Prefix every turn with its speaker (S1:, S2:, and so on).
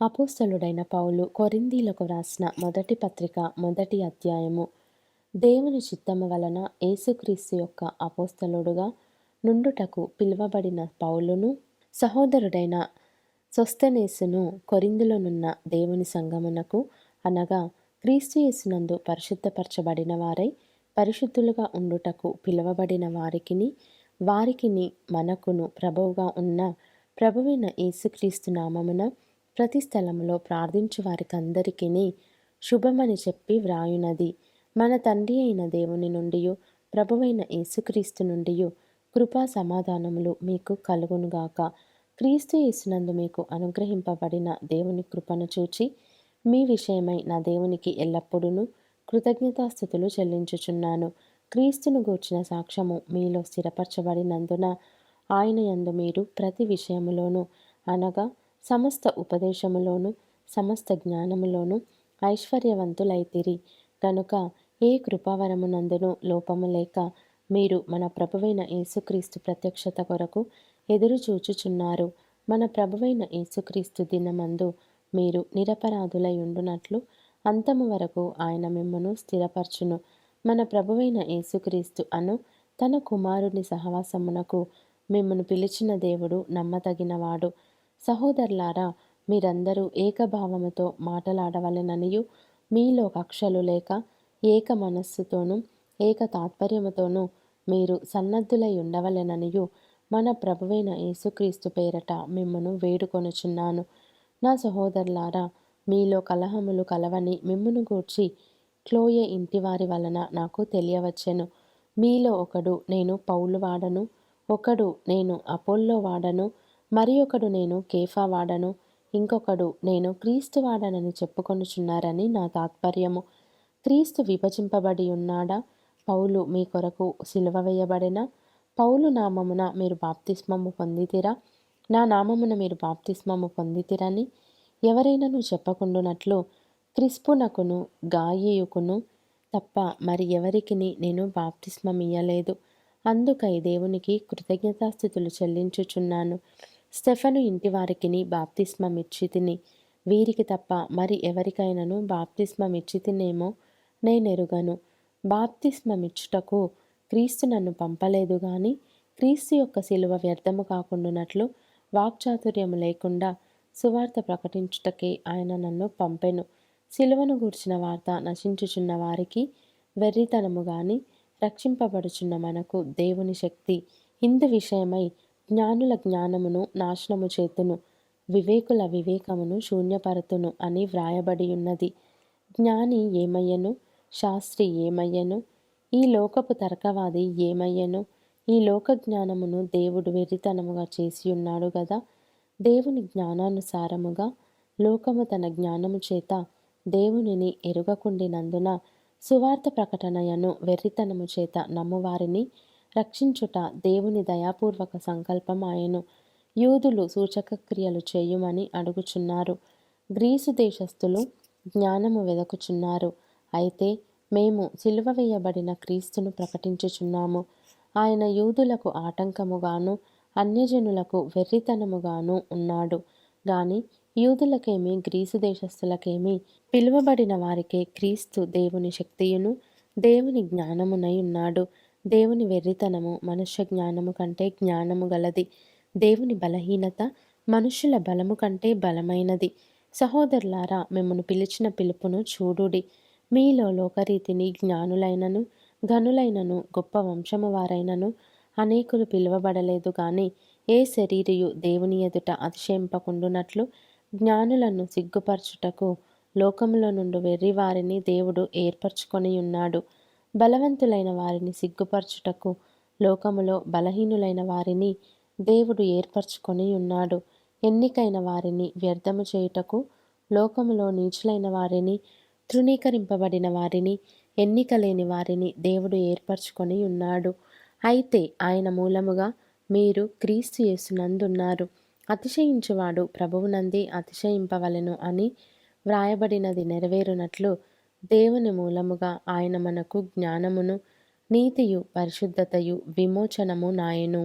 S1: అపోస్తలుడైన పౌలు కొరింథీలకు వ్రాసిన మొదటి పత్రిక మొదటి అధ్యాయము. దేవుని చిత్తము వలన యేసుక్రీస్తు యొక్క అపోస్తలుడుగా నుండుటకు పిలువబడిన పౌలును, సహోదరుడైన సొస్తెనేసును కొరింథులోనున్న దేవుని సంఘమునకు, అనగా క్రీస్తు యేసునందు పరిశుద్ధపరచబడిన వారై పరిశుద్ధులుగా ఉండుటకు పిలువబడిన వారికిని మనకును ప్రభువుగా ఉన్న ప్రభువైన యేసుక్రీస్తు నామమున ప్రతి స్థలములో ప్రార్థించు వారికందరికీ శుభమని చెప్పి వ్రాయునది. మన తండ్రి అయిన దేవుని నుండియు ప్రభువైన యేసుక్రీస్తు నుండియు కృపా సమాధానములు మీకు కలుగునుగాక. క్రీస్తు యేసునందు మీకు అనుగ్రహింపబడిన దేవుని కృపను చూచి మీ విషయమై నా దేవునికి ఎల్లప్పుడూ కృతజ్ఞతాస్థుతులు చెల్లించుచున్నాను. క్రీస్తును గూర్చిన సాక్ష్యము మీలో స్థిరపరచబడినందున ఆయన యందు మీరు ప్రతి విషయములోనూ, అనగా సమస్త ఉపదేశములోను సమస్త జ్ఞానములోను ఐశ్వర్యవంతులైతిరి. కనుక ఏ కృపావరమునందును లోపము లేక మీరు మన ప్రభువైన యేసుక్రీస్తు ప్రత్యక్షత కొరకు ఎదురు చూచుచున్నారు. మన ప్రభువైన యేసుక్రీస్తు దినమందు మీరు నిరపరాధులై ఉండునట్లు అంతము వరకు ఆయన మిమ్మును స్థిరపరచును. మన ప్రభువైన యేసుక్రీస్తు అను తన కుమారుని సహవాసమునకు మిమ్మును పిలిచిన దేవుడు నమ్మదగినవాడు. సహోదరులారా, మీరందరూ ఏకభావముతో మాటలాడవలెననియు, మీలో కక్షలు లేక ఏక మనస్సుతోనూ ఏక తాత్పర్యముతోనూ మీరు సన్నద్ధులై ఉండవలెననియు మన ప్రభువైన యేసుక్రీస్తు పేరట మిమ్మును వేడుకొనుచున్నాను. నా సహోదరులారా, మీలో కలహములు కలవని మిమ్మును గూర్చి క్లోయె ఇంటివారి వలన నాకు తెలియవచ్చెను. మీలో ఒకడు నేను పౌలు వాడను, ఒకడు నేను అపోల్లో వాడను, మరి ఒకడు నేను కేఫా వాడను, ఇంకొకడు నేను క్రీస్తు వాడనని చెప్పుకొనుచున్నారని నా తాత్పర్యము. క్రీస్తు విభజింపబడి ఉన్నాడా? పౌలు మీ కొరకు సిలువ వేయబడిన? పౌలు నామమున మీరు బాప్తిస్మము పొందితిరా? నా నామమున మీరు బాప్తిస్మము పొందితిరని ఎవరైనాను చెప్పకుండునట్లు క్రిస్పునకును గాయియుకును తప్ప మరి ఎవరికిని నేను బాప్తిస్మమియ్యలేదు. అందుకై దేవునికి కృతజ్ఞతాస్థుతులు చెల్లించుచున్నాను. స్టెఫను ఇంటి వారికిని బాప్తిస్మమిచ్చితిని. వీరికి తప్ప మరి ఎవరికైనాను బాప్తిస్మమిచ్చితినేమో నేనెరుగను. బాప్తిస్మమిచ్చుటకు క్రీస్తు నన్ను పంపలేదు గాని క్రీస్తు యొక్క సిలువ వ్యర్థము కాకుండునట్లు వాక్చాతుర్యము లేకుండా సువార్త ప్రకటించుటకే ఆయన నన్ను పంపెను. సిలువను గూర్చిన వార్త నశించుచున్న వారికి వెర్రితనము గాని రక్షింపబడుచున్న మనకు దేవుని శక్తి. ఇందు విషయమై జ్ఞానుల జ్ఞానమును నాశనము చేతును, వివేకుల వివేకమును శూన్యపరతును అని వ్రాయబడి ఉన్నది. జ్ఞాని ఏమయ్యను? శాస్త్రి ఏమయ్యను? ఈ లోకపు తర్కవాది ఏమయ్యను? ఈ లోక జ్ఞానమును దేవుడు వెర్రితనముగా చేసి ఉన్నాడు గదా. దేవుని జ్ఞానానుసారముగా లోకము తన జ్ఞానము చేత దేవునిని ఎరుగకుండినందున సువార్త ప్రకటనయను వెర్రితనము చేత నమ్మువారిని రక్షించుట దేవుని దయాపూర్వక సంకల్పమాయెను. యూదులు సూచక క్రియలు చేయుమని అడుగుచున్నారు, గ్రీసు దేశస్థులు జ్ఞానము వెదకుచున్నారు. అయితే మేము సిలువ వేయబడిన క్రీస్తును ప్రకటించుచున్నాము. ఆయన యూదులకు ఆటంకముగాను అన్యజనులకు వెర్రితనముగాను ఉన్నాడు గాని యూదులకేమి గ్రీసు దేశస్థులకేమి పిలువబడిన వారికే క్రీస్తు దేవుని శక్తియును దేవుని జ్ఞానమునై ఉన్నాడు. దేవుని వెర్రితనము మనుష్య జ్ఞానము కంటే జ్ఞానము గలది. దేవుని బలహీనత మనుష్యుల బలము కంటే బలమైనది. సహోదరులారా, మిమ్మును పిలిచిన పిలుపును చూడుడి. మీలో లోకరీతిని జ్ఞానులైనను ఘనులైనను గొప్ప వంశము వారైనను అనేకులు పిలువబడలేదు గాని ఏ శరీరియు దేవుని ఎదుట అతిశయింపకుండునట్లు జ్ఞానులను సిగ్గుపరచుటకు లోకములో నుండి వెర్రి వారిని దేవుడు ఏర్పరచుకొని ఉన్నాడు. బలవంతులైన వారిని సిగ్గుపరచుటకు లోకములో బలహీనులైన వారిని దేవుడు ఏర్పరచుకొని ఉన్నాడు. ఎన్నికైన వారిని వ్యర్థము చేయుటకు లోకములో నీచులైన వారిని, తృణీకరింపబడిన వారిని, ఎన్నిక లేని వారిని దేవుడు ఏర్పరచుకొని ఉన్నాడు. అయితే ఆయన మూలముగా మీరు క్రీస్తు యేసునందున్నారు. అతిశయించువాడు ప్రభువునందే అతిశయింపవలెను అని వ్రాయబడినది నెరవేరునట్లు దేవుని మూలముగా ఆయన మనకు జ్ఞానమును నీతియు పరిశుద్ధతయు విమోచనము నాయెను.